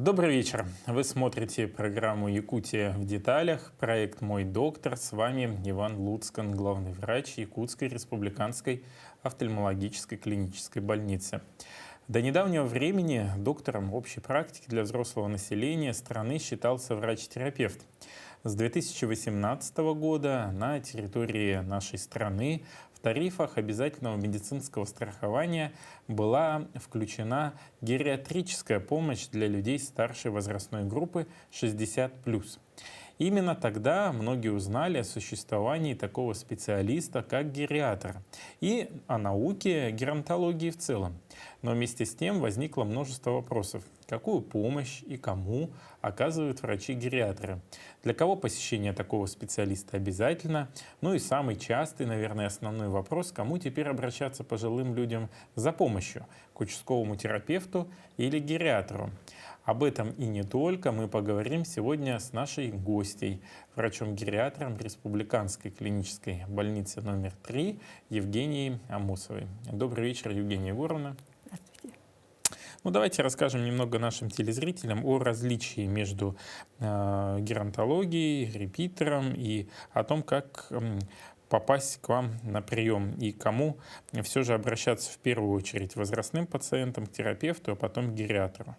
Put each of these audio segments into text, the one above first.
Добрый вечер. Вы смотрите программу «Якутия в деталях», проект «Мой доктор». С вами Иван Луцкан, главный врач Якутской республиканской офтальмологической клинической больницы. До недавнего времени доктором общей практики для взрослого населения страны считался врач-терапевт. С 2018 года на территории нашей страны в тарифах обязательного медицинского страхования была включена гериатрическая помощь для людей старшей возрастной группы 60+. Именно тогда многие узнали о существовании такого специалиста, как гериатр, и о науке геронтологии в целом. Но вместе с тем возникло множество вопросов. Какую помощь и кому оказывают врачи-гериатры? Для кого посещение такого специалиста обязательно? Ну и самый частый, наверное, основной вопрос, кому теперь обращаться пожилым людям за помощью? К участковому терапевту или гериатру? Об этом и не только мы поговорим сегодня с нашей гостьей, врачом-гериатром Республиканской клинической больницы номер 3 Евгенией Амосовой. Добрый вечер, Евгения Егоровна. Ну, давайте расскажем немного нашим телезрителям о различии между геронтологией, репитером и о том, как попасть к вам на прием и кому все же обращаться в первую очередь: возрастным пациентам, к терапевту, а потом к гериатру.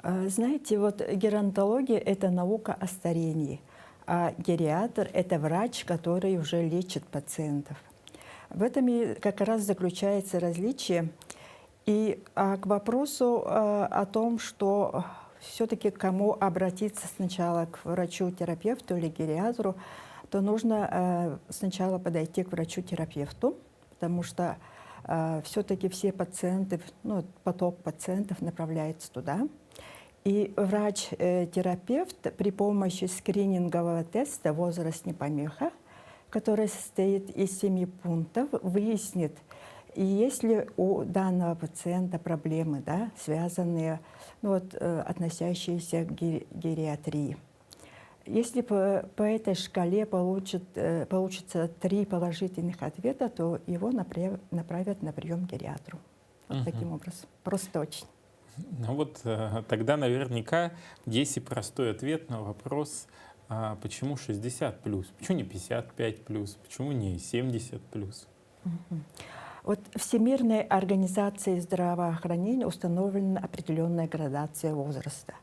Знаете, вот геронтология — это наука о старении, а гериатр — это врач, который уже лечит пациентов. В этом и как раз заключается различие. И к вопросу о том, что все-таки кому обратиться сначала, к врачу-терапевту или гериатру, то нужно сначала подойти к врачу-терапевту, потому что все-таки все пациенты, поток пациентов направляется туда. И врач-терапевт при помощи скринингового теста «Возраст не помеха», который состоит из 7 пунктов, выяснит, есть ли у данного пациента проблемы, связанные, относящиеся к гериатрии. Если по этой шкале получится 3 положительных ответа, то его направят на прием к гериатру. Вот таким образом. Просто очень. Ну вот тогда наверняка есть и простой ответ на вопрос, почему 60+, почему не 55+, почему не 70+. Вот Всемирной организацией здравоохранения установлена определенная градация возраста.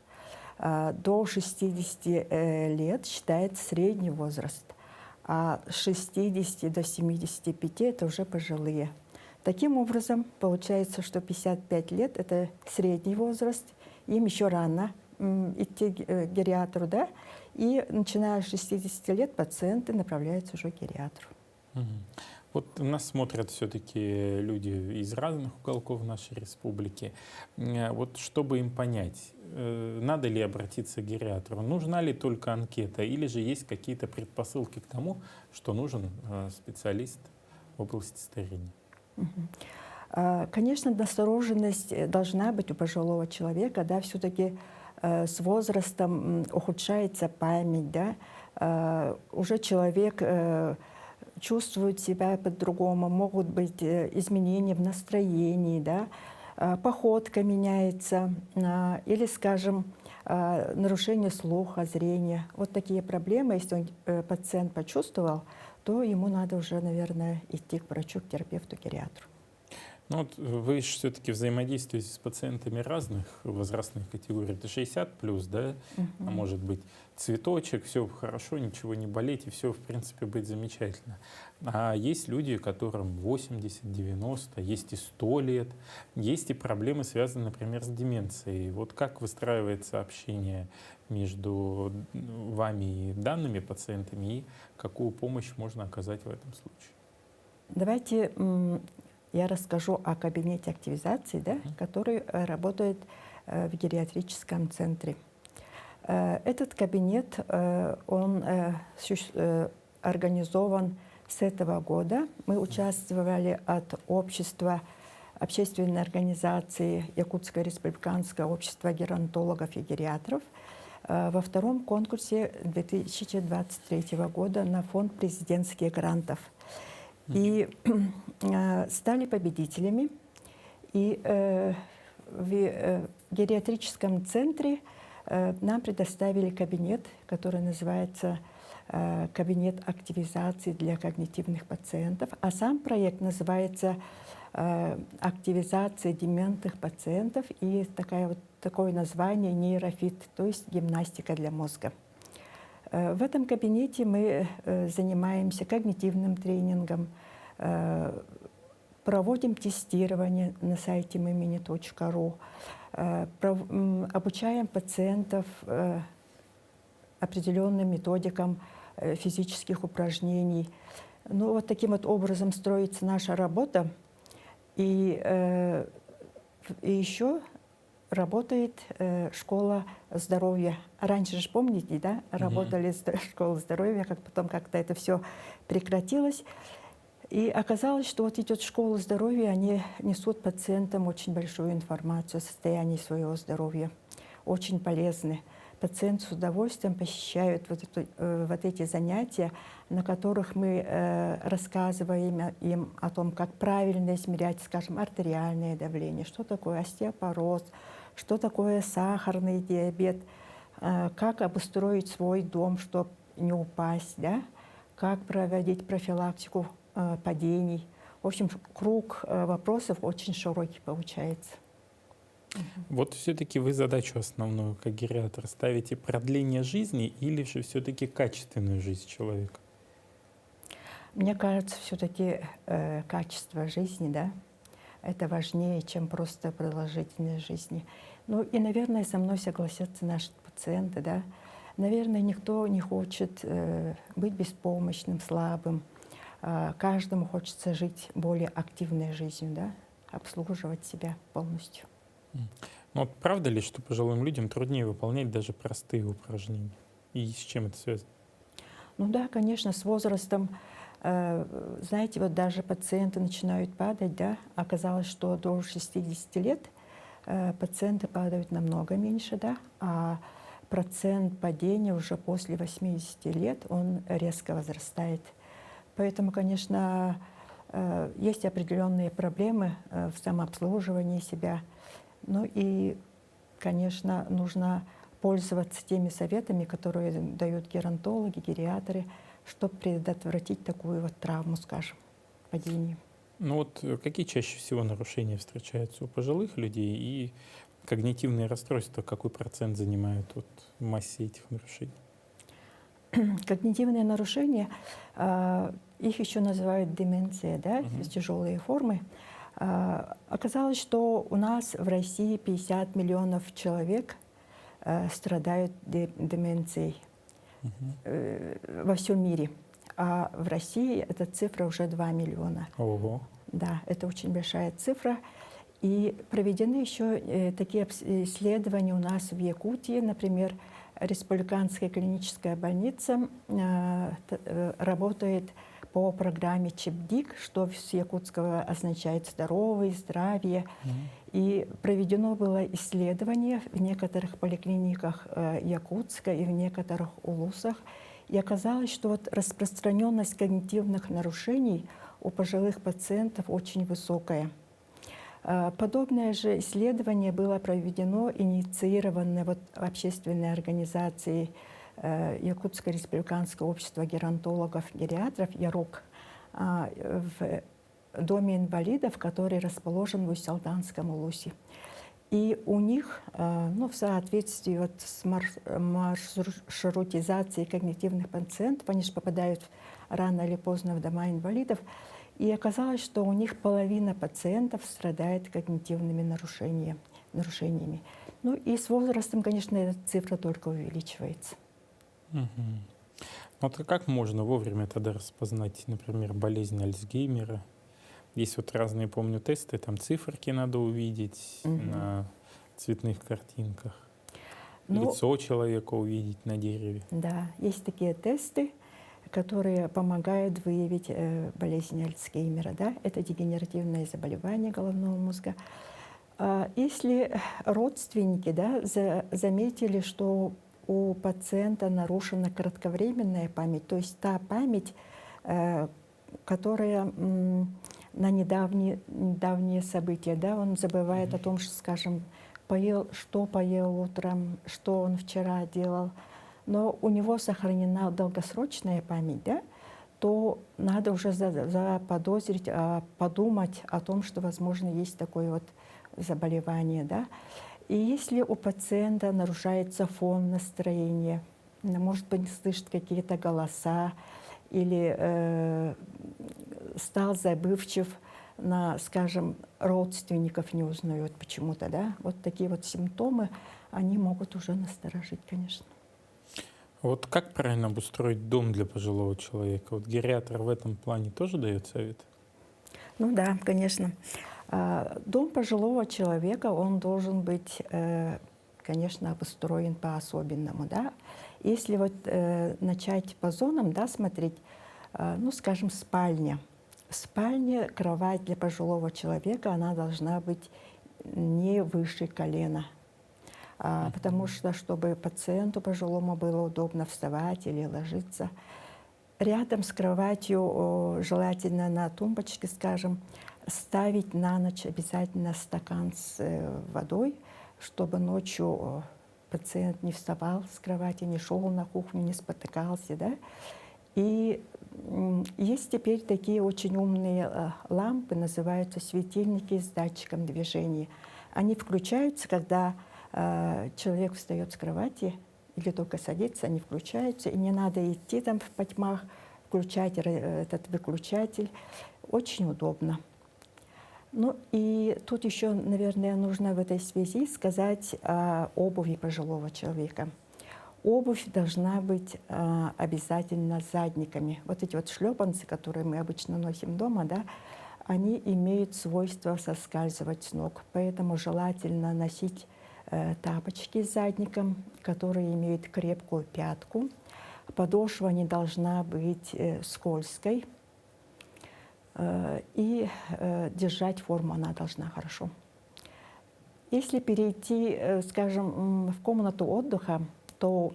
До 60 лет считается средний возраст, а с 60 до 75 это уже пожилые. Таким образом, получается, что 55 лет — это средний возраст, им еще рано идти к гериатру, и начиная с 60 лет пациенты направляются уже к гериатру. Вот нас смотрят все-таки люди из разных уголков нашей республики. Вот чтобы им понять, надо ли обратиться к гериатру, нужна ли только анкета, или же есть какие-то предпосылки к тому, что нужен специалист в области старения? Конечно, настороженность должна быть у пожилого человека, все-таки с возрастом ухудшается память, уже человек чувствует себя по-другому, могут быть изменения в настроении, походка меняется, или, скажем, нарушение слуха, зрения. Вот такие проблемы, если пациент почувствовал, то ему надо уже, наверное, идти к врачу, к терапевту, к гериатру. Ну вот вы же все-таки взаимодействуете с пациентами разных возрастных категорий. Это 60+, да? А может быть цветочек, все хорошо, ничего не болеть, и все, в принципе, будет замечательно. А есть люди, которым 80, 90, есть и 100 лет, есть и проблемы, связанные, например, с деменцией. Вот как выстраивается общение между вами и данными пациентами, и какую помощь можно оказать в этом случае? Давайте я расскажу о кабинете активизации, который работает в гериатрическом центре. Этот кабинет, он организован с этого года. Мы участвовали от общества, общественной организации Якутское республиканское общество геронтологов и гериатров во втором конкурсе 2023 года на фонд президентских грантов. И стали победителями. И в гериатрическом центре нам предоставили кабинет, который называется «Кабинет активизации для когнитивных пациентов», а сам проект называется «Активизация дементных пациентов», и такое название «Нейрофит», то есть гимнастика для мозга. В этом кабинете мы занимаемся когнитивным тренингом, проводим тестирование на сайте mymini.ru, обучаем пациентов определенным методикам физических упражнений. Ну, вот таким вот образом строится наша работа. И еще работает школа здоровья. Раньше же, помните, да, работали школы здоровья, потом как-то это все прекратилось. И оказалось, что вот эти школы здоровья, они несут пациентам очень большую информацию о состоянии своего здоровья. Очень полезны. Пациенты с удовольствием посещают вот эти занятия, на которых мы рассказываем им о том, как правильно измерять, скажем, артериальное давление, что такое остеопороз, что такое сахарный диабет, как обустроить свой дом, чтобы не упасть, да? Как проводить профилактику падений. В общем, круг вопросов очень широкий получается. Вот все-таки вы задачу основную, как гериатр, ставите продление жизни или же все-таки качественную жизнь человека? Мне кажется, все-таки качество жизни, да, это важнее, чем просто продолжительность жизни. Ну и, наверное, со мной согласятся наши пациенты, да. Наверное, никто не хочет быть беспомощным, слабым. Каждому хочется жить более активной жизнью, да, обслуживать себя полностью. Но вот правда ли, что пожилым людям труднее выполнять даже простые упражнения? И с чем это связано? Ну да, конечно, с возрастом, знаете, вот даже пациенты начинают падать, да, оказалось, что до 60 лет пациенты падают намного меньше, да, а процент падения уже после 80 лет, он резко возрастает. Поэтому, конечно, есть определенные проблемы в самообслуживании себя. Ну и, конечно, нужно пользоваться теми советами, которые дают геронтологи, гериатры, чтобы предотвратить такую вот травму, скажем, падение. Ну вот какие чаще всего нарушения встречаются у пожилых людей и когнитивные расстройства, какой процент занимают в массе этих нарушений? Когнитивные нарушения, их еще называют деменция, да, тяжелые формы. Оказалось, что у нас в России 50 миллионов человек страдают деменцией во всем мире. А в России эта цифра уже 2 миллиона. Ого. Да, это очень большая цифра. И проведены еще такие исследования у нас в Якутии. Например, Республиканская клиническая больница работает по программе ЧИП-ДИК, что с якутского означает «здоровый», «здравие». И проведено было исследование в некоторых поликлиниках Якутска и в некоторых улусах. И оказалось, что вот распространенность когнитивных нарушений у пожилых пациентов очень высокая. Подобное же исследование было проведено, инициировано общественной организацией Якутское республиканское общество геронтологов-гериатров «Ярок» в доме инвалидов, который расположен в Усть-Алданском улусе. И у них, в соответствии с маршрутизацией когнитивных пациентов, они же попадают рано или поздно в дома инвалидов, и оказалось, что у них половина пациентов страдает когнитивными нарушениями. Ну и с возрастом, конечно, эта цифра только увеличивается. Вот как можно вовремя тогда распознать, например, болезнь Альцгеймера? Есть вот разные, помню, тесты, там циферки надо увидеть на цветных картинках, лицо человека увидеть на дереве. Да, есть такие тесты, которые помогают выявить болезнь Альцгеймера. Да? Это дегенеративное заболевание головного мозга. Если родственники, да, заметили, что у пациента нарушена кратковременная память, то есть та память, которая на недавние события, да, он забывает о том, что, скажем, что поел утром, что он вчера делал. Но у него сохранена долгосрочная память, да, то надо уже заподозрить, подумать о том, что, возможно, есть такое вот заболевание, да. И если у пациента нарушается фон настроения, может быть, слышит какие-то голоса или стал забывчив на, скажем, родственников не узнает почему-то, да, вот такие вот симптомы, они могут уже насторожить, конечно. Вот как правильно обустроить дом для пожилого человека? Вот гериатр в этом плане тоже дает совет? Ну да, конечно. Дом пожилого человека, он должен быть, конечно, обустроен по-особенному, да. Если вот начать по зонам, да, смотреть, ну, скажем, спальня. В спальне кровать для пожилого человека, она должна быть не выше колена. Потому что, чтобы пациенту пожилому было удобно вставать или ложиться, рядом с кроватью, желательно на тумбочке, скажем, ставить на ночь обязательно стакан с водой, чтобы ночью пациент не вставал с кровати, не шел на кухню, не спотыкался, да. И есть теперь такие очень умные лампы, называются светильники с датчиком движения. Они включаются, когда человек встает с кровати или только садится, они включаются, и не надо идти там в потьмах, включать этот выключатель. Очень удобно. Ну и тут еще, наверное, нужно в этой связи сказать о обуви пожилого человека. Обувь должна быть обязательно с задниками. Вот эти вот шлепанцы, которые мы обычно носим дома, да, они имеют свойство соскальзывать с ног. Поэтому желательно носить тапочки с задником, которые имеют крепкую пятку. Подошва не должна быть скользкой. И держать форму она должна хорошо. Если перейти, скажем, в комнату отдыха, то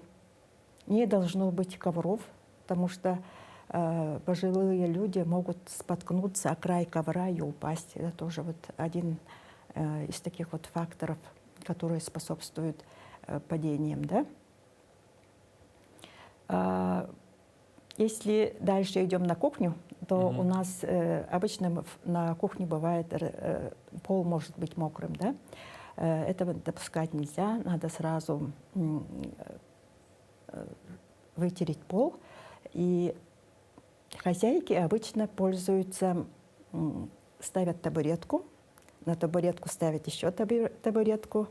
не должно быть ковров, потому что пожилые люди могут споткнуться о край ковра и упасть. Это тоже вот один из таких вот факторов, которые способствуют падениям, да? Если дальше идем на кухню, то у нас обычно на кухне бывает пол может быть мокрым, да? Этого допускать нельзя, надо сразу вытереть пол. И хозяйки обычно пользуются, ставят табуретку, на табуретку ставят еще табуретку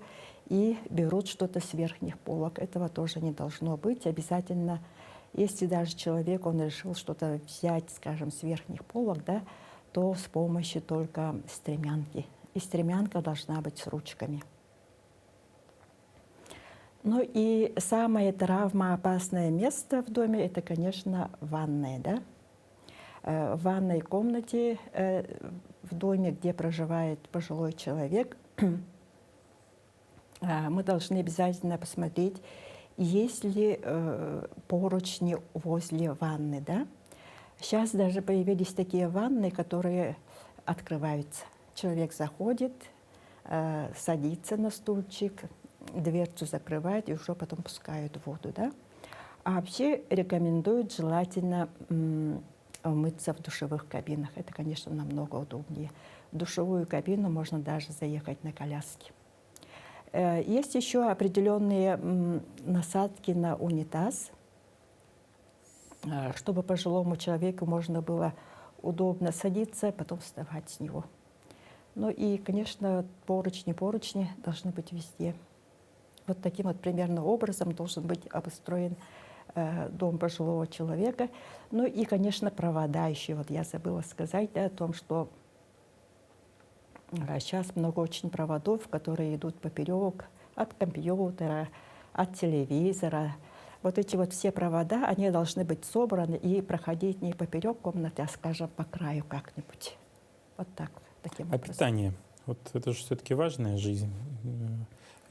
и берут что-то с верхних полок. Этого тоже не должно быть. Обязательно, если даже человек, он решил что-то взять, скажем, с верхних полок, да, то с помощью только стремянки. И стремянка должна быть с ручками. Ну и самое травмоопасное место в доме — это, конечно, ванная, да? В ванной комнате в доме, где проживает пожилой человек, мы должны обязательно посмотреть, есть ли поручни возле ванны, да? Сейчас даже появились такие ванны, которые открываются. Человек заходит, садится на стульчик, дверцу закрывает и уже потом пускают воду, да? А вообще рекомендуют желательно мыться в душевых кабинах. Это, конечно, намного удобнее. В душевую кабину можно даже заехать на коляске. Есть еще определенные насадки на унитаз, чтобы пожилому человеку можно было удобно садиться, потом вставать с него. Ну и, конечно, поручни должны быть везде. Вот таким вот примерно образом должен быть обустроен дом пожилого человека. Ну и, конечно, провода еще. Вот я забыла сказать, да, о том, что сейчас много очень проводов, которые идут поперек от компьютера, от телевизора. Вот эти вот все провода, они должны быть собраны и проходить не поперек комнаты, а, скажем, по краю как-нибудь. Вот так, таким образом. А питание? Вот это же все-таки важная жизнь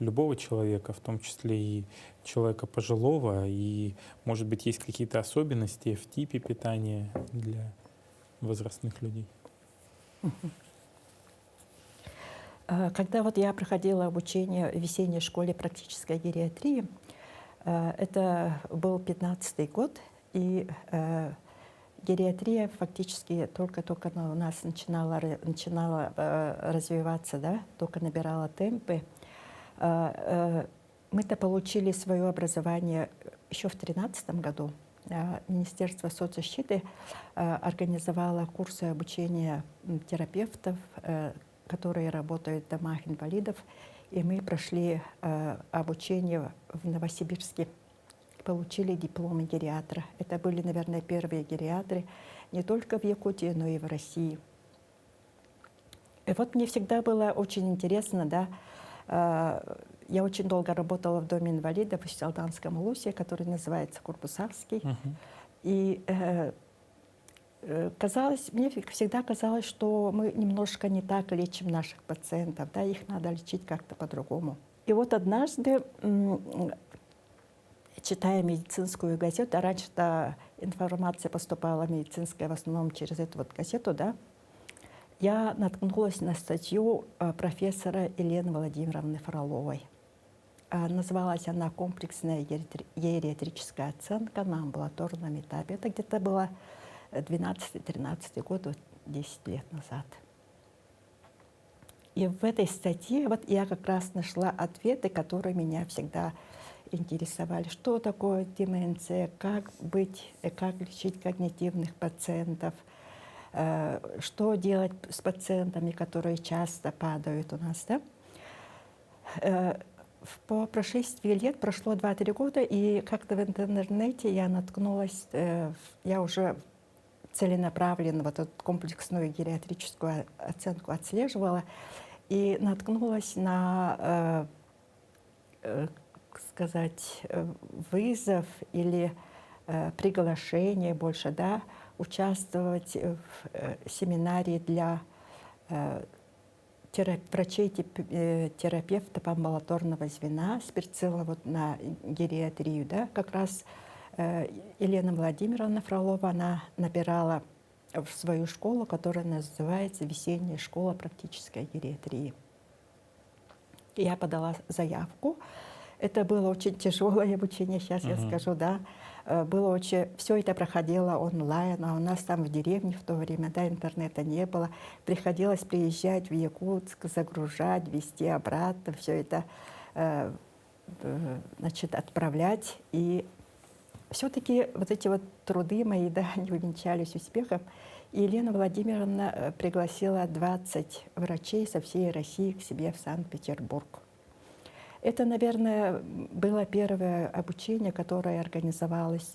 любого человека, в том числе и человека пожилого. И, может быть, есть какие-то особенности в типе питания для возрастных людей? Когда вот я проходила обучение в весенней школе практической гериатрии, это был 15-й год, и гериатрия фактически только-только у нас начинала развиваться, да, только набирала темпы. Мы-то получили свое образование еще в 2013 году. Министерство соцзащиты организовало курсы обучения терапевтов, которые работают в домах инвалидов. И мы прошли обучение в Новосибирске, получили дипломы гериатра. Это были, наверное, первые гериатры не только в Якутии, но и в России. И вот мне всегда было очень интересно, да, я очень долго работала в Доме инвалидов в Салданском Улусе, который называется Курбусавский. И мне всегда казалось, что мы немножко не так лечим наших пациентов, да, их надо лечить как-то по-другому. И вот однажды, читая медицинскую газету, а раньше-то информация поступала медицинская в основном через эту вот газету, да, я наткнулась на статью профессора Елены Владимировны Фроловой. Называлась она «Комплексная гериатрическая оценка на амбулаторном этапе». Это где-то было 12-13 год, 10 лет назад. И в этой статье вот я как раз нашла ответы, которые меня всегда интересовали. Что такое деменция, как лечить когнитивных пациентов, что делать с пациентами, которые часто падают у нас. Да? По прошествии лет, прошло 2-3 года, и как-то в интернете я наткнулась, я уже целенаправленно вот эту комплексную гериатрическую оценку отслеживала, и наткнулась на, сказать, вызов или приглашение больше, да, участвовать в семинаре для врачей-терапевтов амбулаторного звена с прицелом вот на гериатрию. Да. Как раз Елена Владимировна Фролова, она набирала в свою школу, которая называется «Весенняя школа практической гериатрии». Я подала заявку. Это было очень тяжелое обучение, сейчас я скажу, да. Было очень, все это проходило онлайн, а у нас там в деревне в то время, да, интернета не было. Приходилось приезжать в Якутск, загружать, везти обратно, все это, значит, отправлять. И все-таки вот эти вот труды мои, да, не увенчались успехом. И Елена Владимировна пригласила 20 врачей со всей России к себе в Санкт-Петербург. Это, наверное, было первое обучение, которое организовалось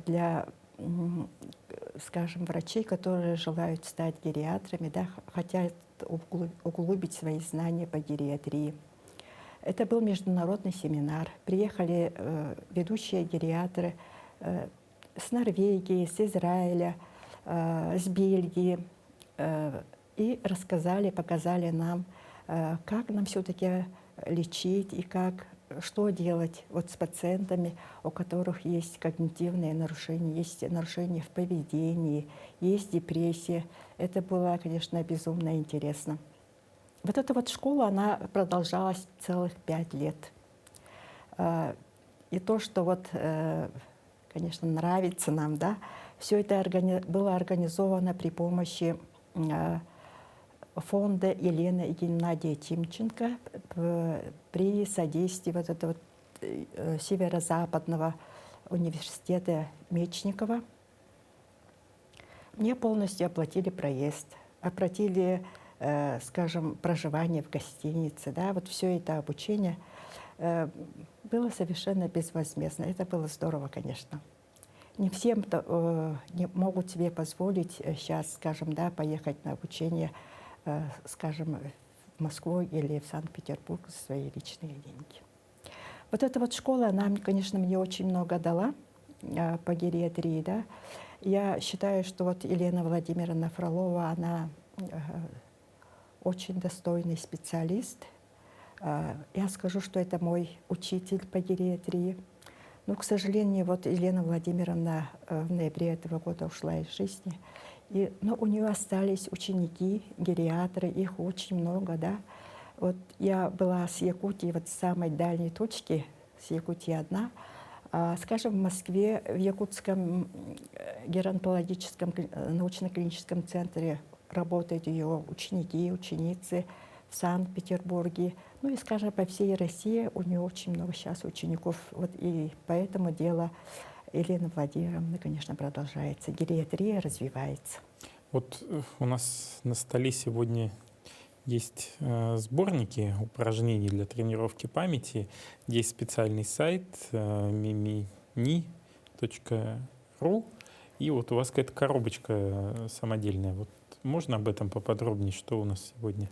для, скажем, врачей, которые желают стать гериатрами, да, хотят углубить свои знания по гериатрии. Это был международный семинар. Приехали ведущие гериатры с Норвегии, с Израиля, с Бельгии и рассказали, показали нам, как нам все-таки лечить и что делать вот с пациентами, у которых есть когнитивные нарушения, есть нарушения в поведении, есть депрессия. Это было, конечно, безумно интересно. Вот эта вот школа, она продолжалась целых 5 лет. И то, что вот, конечно, нравится нам, да, все это было организовано при помощи фонда Елены и Геннадия Тимченко при содействии вот этого Северо-Западного университета Мечникова. Мне полностью оплатили проезд, оплатили, скажем, проживание в гостинице. Да? Вот все это обучение было совершенно безвозмездно. Это было здорово, конечно. Не всем не могут себе позволить сейчас, скажем, да, поехать на обучение, скажем, в Москву или в Санкт-Петербург за свои личные деньги. Вот эта вот школа, она, конечно, мне очень много дала по гериатрии. Да? Я считаю, что вот Елена Владимировна Фролова, она очень достойный специалист. Я скажу, что это мой учитель по гериатрии. Но, к сожалению, вот Елена Владимировна в ноябре этого года ушла из жизни. Но у нее остались ученики, гериатры, их очень много, да. Вот я была с Якутии, вот с самой дальней точки, с Якутии одна. Скажем, в Москве, в Якутском геронтологическом научно-клиническом центре работают ее ученики, ученицы, в Санкт-Петербурге. Ну и, скажем, по всей России у нее очень много сейчас учеников. Вот и поэтому дело Елены Владимировны, конечно, продолжается. Гериатрия развивается. Вот у нас на столе сегодня есть сборники упражнений для тренировки памяти. Есть специальный сайт mimini.ru. И вот у вас какая-то коробочка самодельная. Вот можно об этом поподробнее, что у нас сегодня?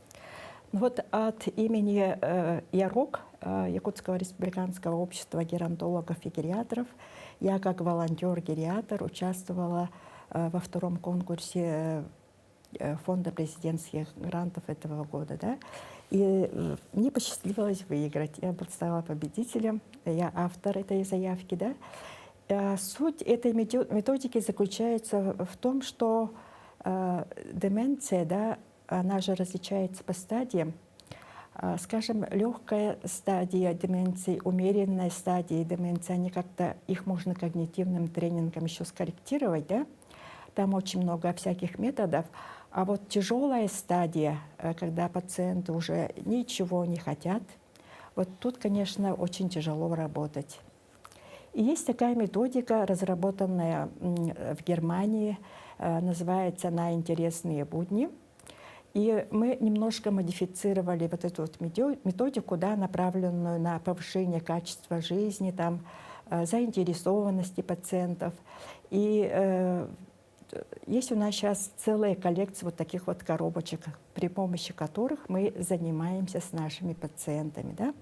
Вот от имени ЯРОК, Якутского республиканского общества геронтологов и гериатров, я как волонтер-гериатр участвовала во втором конкурсе фонда президентских грантов этого года. Да? И мне посчастливилось выиграть. Я стала победителем, я автор этой заявки. Да? Суть этой методики заключается в том, что деменция, да, она же различается по стадиям. Скажем, легкая стадия деменции, умеренная стадия деменции, они как-то, их можно когнитивным тренингом еще скорректировать, да? Там очень много всяких методов. А вот тяжелая стадия, когда пациенты уже ничего не хотят, вот тут, конечно, очень тяжело работать. И есть такая методика, разработанная в Германии, называется «На интересные будни». И мы немножко модифицировали вот эту вот методику, да, направленную на повышение качества жизни, там, заинтересованности пациентов. И есть у нас сейчас целая коллекция вот таких вот коробочек, при помощи которых мы занимаемся с нашими пациентами. Да?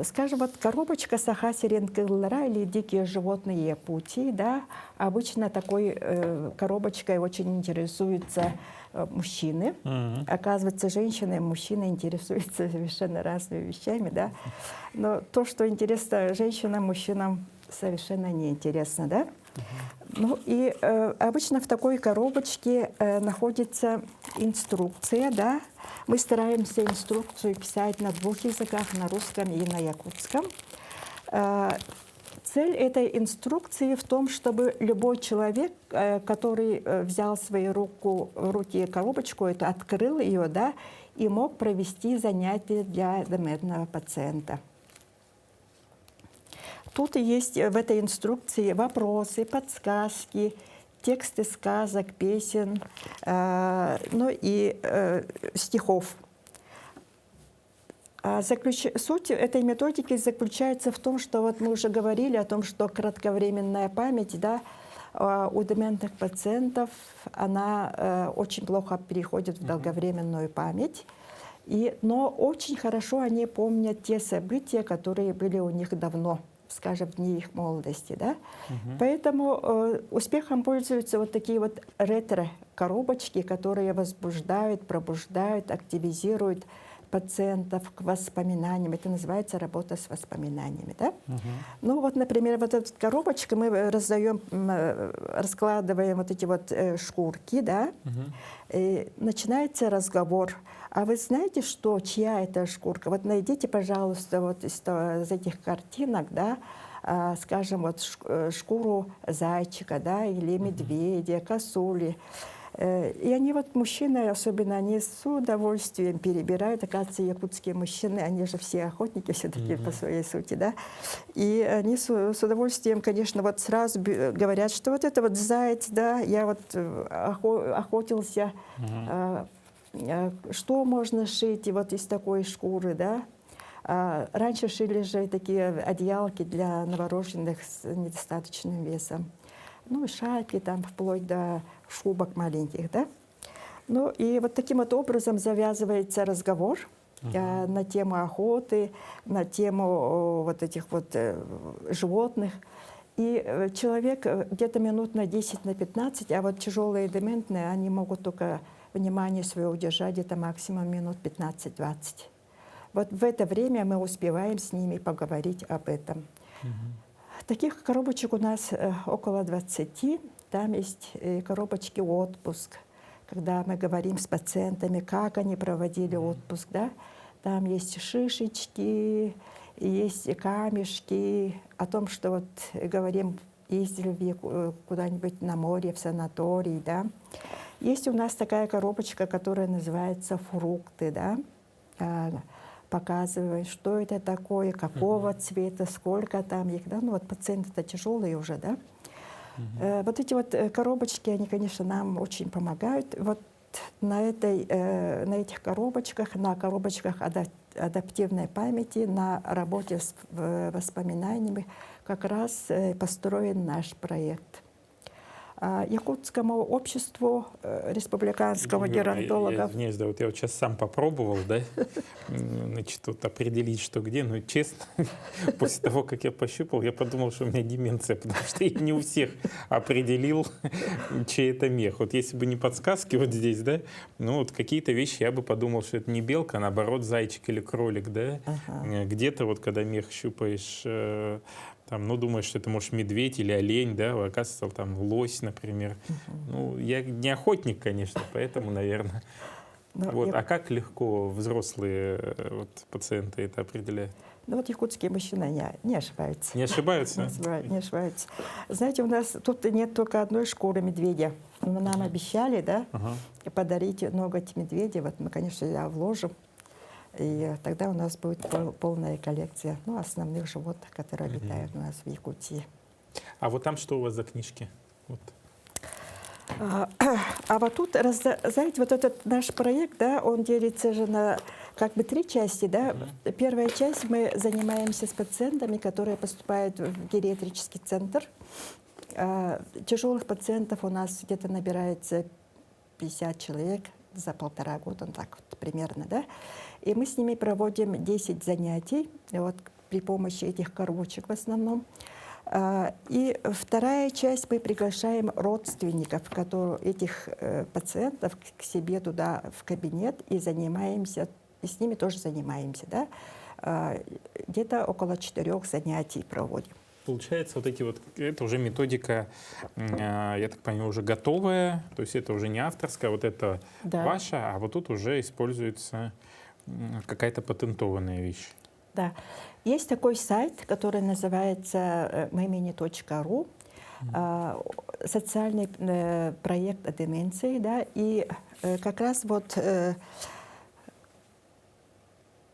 Скажем, вот коробочка Саха-Сирен-Кыллара или дикие животные Якутии, да, обычно такой коробочкой очень интересуются мужчины. Оказывается, женщины и мужчины интересуются совершенно разными вещами, да. Но то, что интересно женщинам, мужчинам, совершенно неинтересно, да. Ну и обычно в такой коробочке находится инструкция, да. Мы стараемся инструкцию писать на двух языках, на русском и на якутском. Цель этой инструкции в том, чтобы любой человек, который взял в свои руки коробочку, это открыл ее, да, и мог провести занятия для деметного пациента. Тут есть в этой инструкции вопросы, подсказки, тексты сказок, песен, ну и стихов. Суть этой методики заключается в том, что вот мы уже говорили о том, что кратковременная память, да, у дементных пациентов, она очень плохо переходит в долговременную память. Но очень хорошо они помнят те события, которые были у них давно, скажем, в дни их молодости. Да? Поэтому успехом пользуются вот такие вот ретро-коробочки, которые возбуждают, пробуждают, активизируют пациентов к воспоминаниям. Это называется работа с воспоминаниями. Да? Ну вот, например, вот эту коробочку мы раздаем, раскладываем вот эти вот шкурки, да? И начинается разговор. А вы знаете, что, чья это шкурка? Вот найдите, пожалуйста, вот из этих картинок, да, скажем, вот шкуру зайчика, да, или медведя, косули. И они вот, мужчины особенно, они с удовольствием перебирают. Оказывается, якутские мужчины, они же все охотники все-таки по своей сути, да. И они с удовольствием, конечно, вот сразу говорят, что вот это вот заяц, да, я вот охотился, что можно шить вот из такой шкуры, да. Раньше шили же такие одеялки для новорожденных с недостаточным весом. Ну, шапки там, вплоть до шубок маленьких, да. Ну, и вот таким вот образом завязывается разговор на тему охоты, на тему вот этих вот животных. И человек где-то минут на 10, на 15, а вот тяжелые дементные, они могут только внимание свое удержать где-то максимум минут 15-20. Вот в это время мы успеваем с ними поговорить об этом. Таких коробочек у нас около 20. там есть коробочки отпуск, когда мы говорим с пациентами, как они проводили отпуск, да. Там есть шишечки, есть камешки, о том, что вот говорим, ездили куда-нибудь на море, в санаторий, да. Есть у нас такая коробочка, которая называется «Фрукты», да. Показывает, что это такое, какого цвета, сколько там их, да. Ну вот пациенты-то тяжелые уже, да. Вот эти вот коробочки, они, конечно, нам очень помогают. Вот на этих коробочках, на коробочках адаптивной памяти, на работе с воспоминаниями как раз построен наш проект. Якутскому обществу республиканского геронтологов. Извиняюсь, да, вот я вот сейчас сам попробовал, да, значит, вот определить, что где, но честно, после того, как я пощупал, я подумал, что у меня деменция, потому что я не у всех определил, чей это мех. Вот если бы не подсказки вот здесь, да, ну вот какие-то вещи я бы подумал, что это не белка, а наоборот зайчик или кролик, да. Где-то вот, когда мех щупаешь, там, ну, думаешь, что это, может, медведь или олень, да, а оказывается, там, лось, например. Ну, я не охотник, конечно, поэтому, наверное. Вот. А как легко взрослые вот, пациенты это определяют? Ну вот якутские мужчины не ошибаются. Не ошибаются? Не ошибаются. Знаете, у нас тут нет только одной шкуры медведя. Нам обещали, да, подарить ноготь медведя. Вот мы, конечно, я вложим. И тогда у нас будет полная коллекция, ну, основных животных, которые обитают у нас в Якутии. А вот там что у вас за книжки? Вот. А вот тут, знаете, вот этот наш проект, да, он делится же на как бы 3 части, да. Первая часть, мы занимаемся с пациентами, которые поступают в гериатрический центр. Тяжелых пациентов у нас где-то набирается 50 человек за 1,5 года, так вот примерно, да. И мы с ними проводим 10 занятий, вот, при помощи этих коробочек в основном. И вторая часть, мы приглашаем родственников, этих пациентов к себе туда в кабинет и занимаемся, и с ними тоже занимаемся, да. Где-то около 4 занятий проводим. Получается, вот эти вот, это уже методика, я так понимаю, уже готовая, то есть это уже не авторская, вот это ваша, а вот тут уже используется какая-то патентованная вещь. Да. Есть такой сайт, который называется moimeni.ru, социальный проект о деменции, да, и как раз вот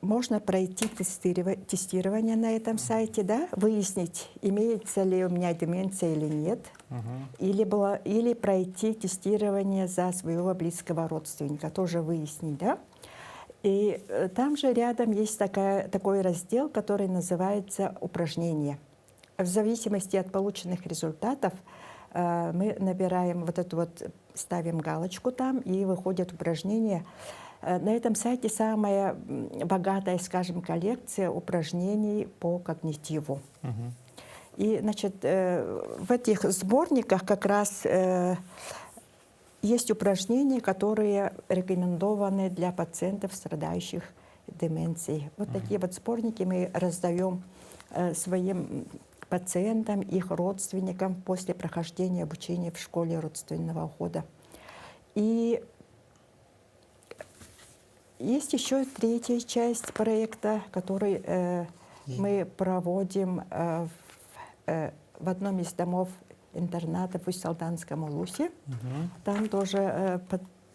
можно пройти тестирование на этом сайте, да, выяснить, имеется ли у меня деменция или нет, или пройти тестирование за своего близкого родственника, тоже выяснить, да. И там же рядом есть такой раздел, который называется «Упражнения». В зависимости от полученных результатов мы набираем вот эту вот, ставим галочку там, и выходят упражнения. На этом сайте самая богатая, скажем, коллекция упражнений по когнитиву. И, значит, в этих сборниках как раз есть упражнения, которые рекомендованы для пациентов, страдающих деменцией. Вот такие вот сборники мы раздаем своим пациентам, их родственникам после прохождения обучения в школе родственного ухода. И есть еще 3-я часть проекта, который мы проводим в одном из домов интерната в Усть-Салданском Улусе. Там тоже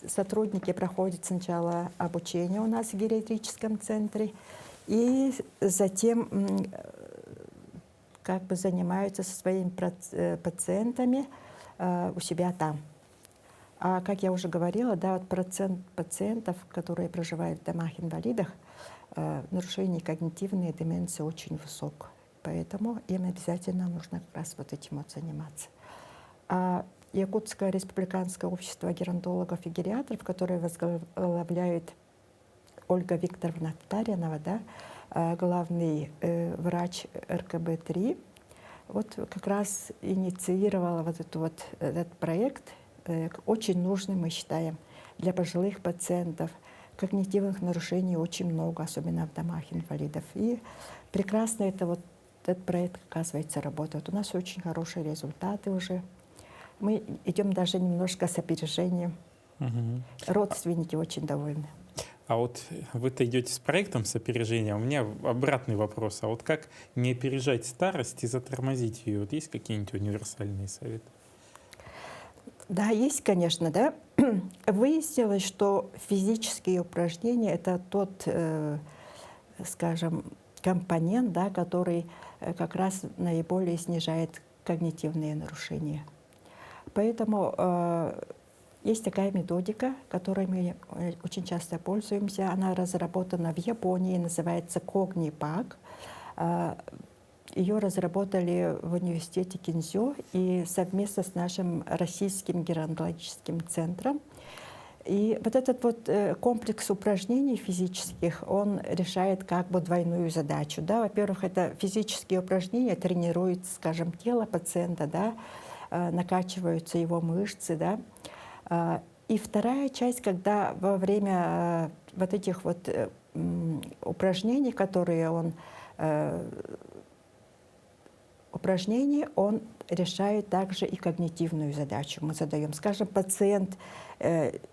сотрудники проходят сначала обучение у нас в гериатрическом центре, и затем как бы занимаются со своими пациентами у себя там. А как я уже говорила, да, вот процент пациентов, которые проживают в домах инвалидов, нарушение когнитивной деменции очень высок. Поэтому им обязательно нужно как раз вот этим вот заниматься. А Якутское республиканское общество геронтологов и гериатров, которое возглавляет Ольга Викторовна Татаринова, да, главный врач РКБ-3, вот как раз инициировала вот этот проект, очень нужный, мы считаем, для пожилых пациентов. Когнитивных нарушений очень много, особенно в домах инвалидов. И прекрасно этот проект, оказывается, работает. У нас очень хорошие результаты уже. Мы идем даже немножко с опережением. Мгм. Родственники очень довольны. А вот вы-то идете с проектом с опережением, а у меня обратный вопрос. А вот как не опережать старость и затормозить ее? Вот есть какие-нибудь универсальные советы? Да, есть, конечно, да. Выяснилось, что физические упражнения — это тот, скажем, компонент, да, который как раз наиболее снижает когнитивные нарушения. Поэтому есть такая методика, которой мы очень часто пользуемся. Она разработана в Японии, называется Когнипак. Ее разработали в университете Кинзё и совместно с нашим российским геронтологическим центром. И вот этот вот комплекс упражнений физических, он решает как бы двойную задачу. Да? Во-первых, это физические упражнения тренируют, скажем, тело пациента, да? Накачиваются его мышцы. Да? И вторая часть, когда во время вот этих вот упражнений, которые он решает также и когнитивную задачу. Мы задаем, скажем, пациент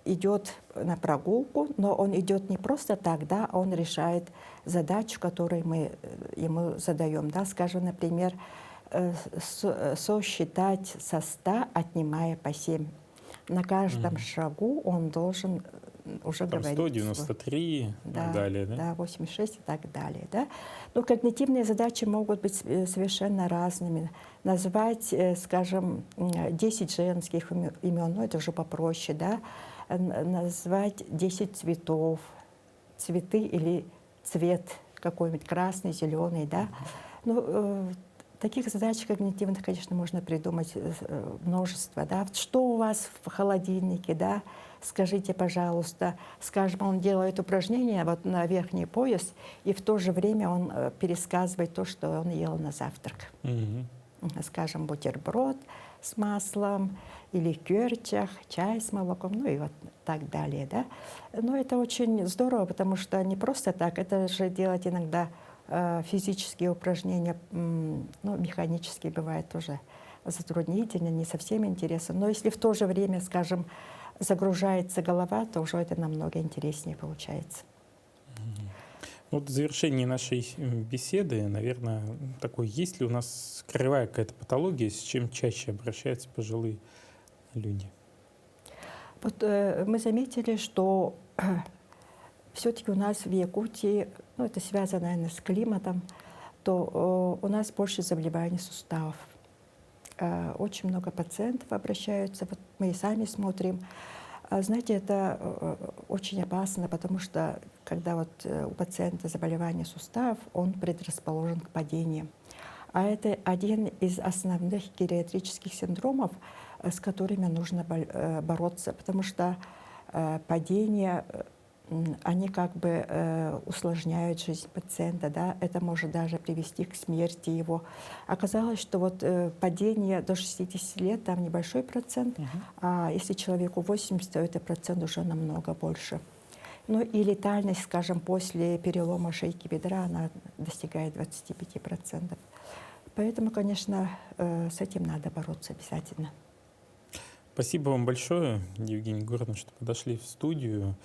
идет на прогулку, но он идет не просто так, да, он решает задачу, которую мы ему задаем. Да, скажем, например, сосчитать со 100, отнимая по 7. На каждом шагу он должен уже Там говорить. 193 и так далее, да? Да, 86 и так далее. Да? Но когнитивные задачи могут быть совершенно разными. Назвать, скажем, 10 женских имен, ну это уже попроще, да? Назвать 10 цветов, цветы или цвет какой-нибудь красный, зеленый, да? Ну, таких задач когнитивных, конечно, можно придумать множество. Да? Что у вас в холодильнике, да? Скажите, пожалуйста. Скажем, он делает упражнение вот на верхний пояс, и в то же время он пересказывает то, что он ел на завтрак. Скажем, бутерброд с маслом, или кёрчах, чай с молоком, ну и вот так далее. Да? Но это очень здорово, потому что не просто так, это же делать иногда физические упражнения, ну, механические бывает тоже затруднительно, не совсем интересно. Но если в то же время, скажем, загружается голова, то уже это намного интереснее получается. Вот в завершении нашей беседы, наверное, такой, есть ли у нас краевая какая-то патология, с чем чаще обращаются пожилые люди? Вот мы заметили, что все-таки у нас в Якутии, ну это связано, наверное, с климатом, то у нас больше заболеваний суставов. Очень много пациентов обращаются, вот мы и сами смотрим. Знаете, это очень опасно, потому что когда вот у пациента заболевание суставов, он предрасположен к падениям. А это один из основных гериатрических синдромов, с которыми нужно бороться, потому что падения, они как бы усложняют жизнь пациента, да? Это может даже привести к смерти его. Оказалось, что вот падение до 60 лет там небольшой процент, а если человеку 80, то это процент уже намного больше. Ну и летальность, скажем, после перелома шейки бедра, она достигает 25%. Поэтому, конечно, с этим надо бороться обязательно. Спасибо вам большое, Евгения Егоровна, что подошли в студию.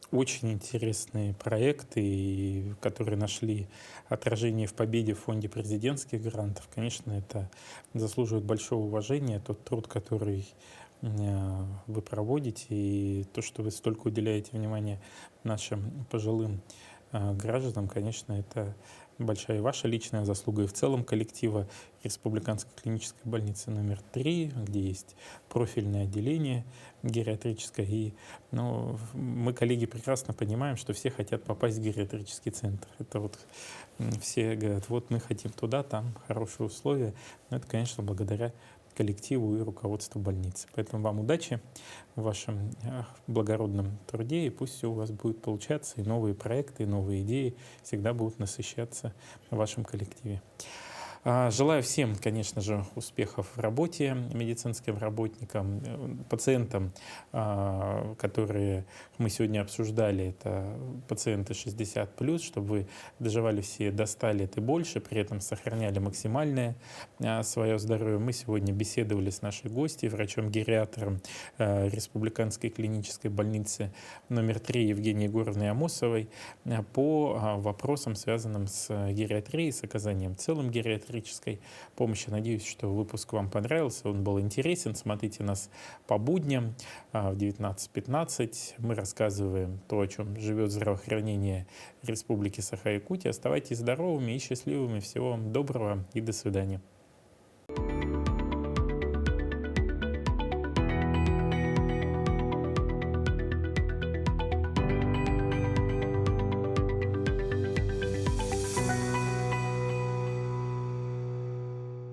Очень интересные проекты, которые нашли отражение в победе в фонде президентских грантов. Конечно, это заслуживает большого уважения, тот труд, который вы проводите, и то, что вы столько уделяете внимания нашим пожилым гражданам, конечно, это большая ваша личная заслуга и в целом коллектива Республиканской клинической больницы номер 3, где есть профильное отделение гериатрическое. И мы, коллеги, прекрасно понимаем, что все хотят попасть в гериатрический центр. Это вот все говорят, вот мы хотим туда, там хорошие условия. Но это, конечно, благодаря коллективу и руководству больницы. Поэтому вам удачи в вашем благородном труде, и пусть все у вас будет получаться, и новые проекты, и новые идеи всегда будут насыщаться в вашем коллективе. Желаю всем, конечно же, успехов в работе, медицинским работникам, пациентам, которые мы сегодня обсуждали. Это пациенты 60+, чтобы вы доживали все до 100 лет и больше, при этом сохраняли максимальное свое здоровье. Мы сегодня беседовали с нашей гостьей, врачом-гериатром Республиканской клинической больницы номер 3 Евгенией Егоровной Амосовой по вопросам, связанным с гериатрией, с оказанием в целом гериатрической помощи. Надеюсь, что выпуск вам понравился, он был интересен. Смотрите нас по будням в 19:15. Мы рассказываем то, о чем живет здравоохранение Республики Саха-Якутия. Оставайтесь здоровыми и счастливыми. Всего вам доброго и до свидания.